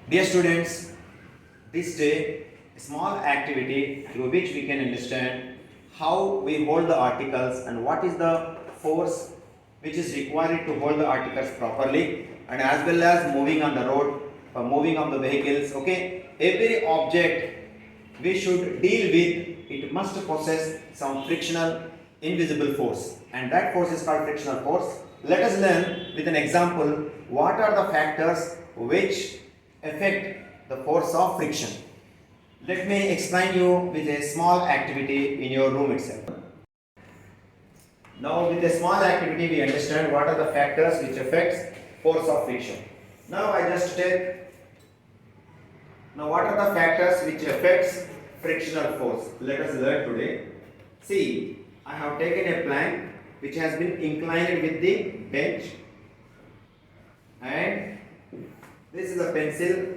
Dear students, this day a small activity through which we can understand how we hold the articles and what is the force which is required to hold the articles properly, and as well as moving on the road, moving of the vehicles. Okay, every object we should deal with, it must possess some frictional invisible force, and that force is called frictional force. Let us learn with an example what are the factors which affect the force of friction. Let me explain you with a small activity in your room itself. Now with a small activity we understand what are the factors which affects force of friction. Now I just take, now what are the factors which affects frictional force? Let us learn today. See, I have taken a plank which has been inclined with the bench, and this is a pencil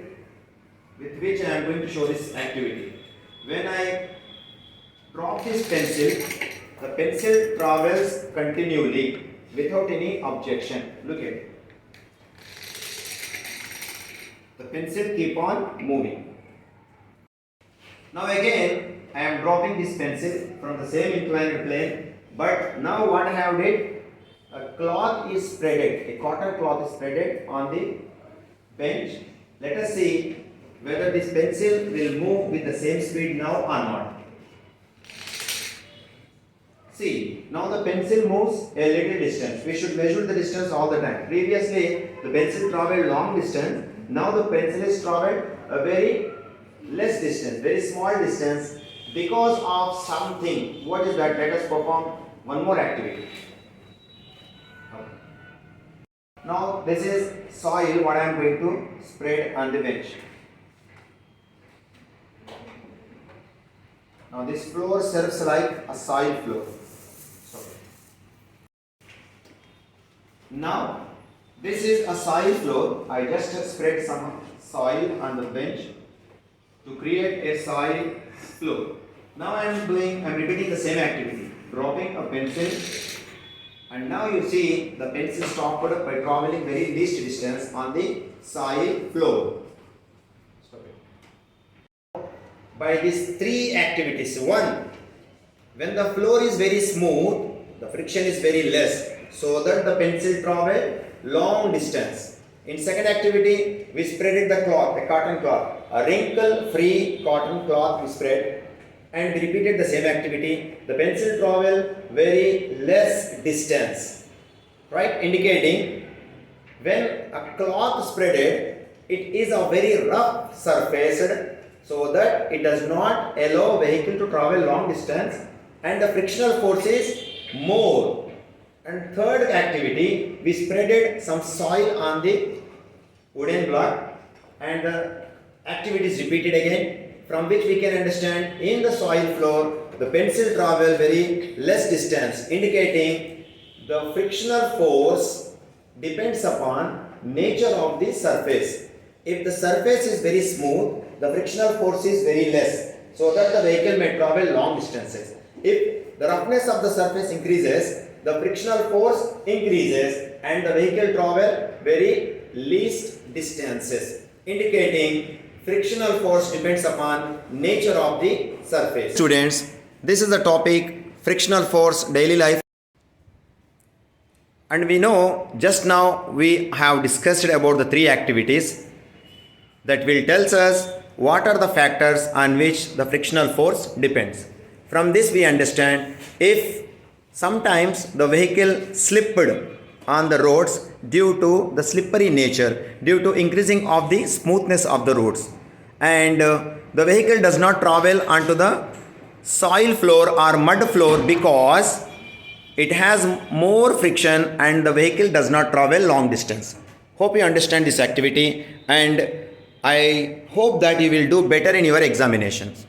with which I am going to show this activity. When I drop this pencil, the pencil travels continually without any objection. Look at it. The pencil keep on moving. Now again I am dropping this pencil from the same inclined plane, but now what I have did, a cloth is spreaded, a cotton cloth is spreaded on the bench. Let us see whether this pencil will move with the same speed now or not. See, now the pencil moves a little distance. We should measure the distance all the time. Previously, the pencil traveled long distance. Now the pencil is traveled a very less distance, very small distance, because of something. What is that? Let us perform one more activity. Now this is soil what I am going to spread on the bench. Now this floor serves like a soil floor. Now this is a soil floor. I just spread some soil on the bench to create a soil floor. Now I am repeating the same activity, dropping a pencil, and now you see the pencil stopped by traveling very least distance on the soil floor. Stop it. By these three activities, one, when the floor is very smooth, the friction is very less, so that the pencil travel long distance. In second activity, we spreaded the cloth, a cotton cloth, a wrinkle-free cotton cloth we spread, and we repeated the same activity. The pencil travel very less distance, right? Indicating when a cloth spreaded, it is a very rough surface, so that it does not allow vehicle to travel long distance, and the frictional force is more. And third activity, we spreaded some soil on the wooden block, and the activity is repeated again, from which we can understand in the soil floor the pencil travel very less distance, indicating the frictional force depends upon nature of the surface. If the surface is very smooth, the frictional force is very less, so that the vehicle may travel long distances. If the roughness of the surface increases, the frictional force increases and the vehicle travel very least distances, indicating frictional force depends upon nature of the surface. Students, this is the topic frictional force daily life, and we know just now we have discussed about the three activities that will tell us what are the factors on which the frictional force depends. From this we understand, if sometimes the vehicle slipped on the roads due to the slippery nature, due to increasing of the smoothness of the roads, and the vehicle does not travel onto the soil floor or mud floor because it has more friction and the vehicle does not travel long distance. Hope you understand this activity, and I hope that you will do better in your examinations.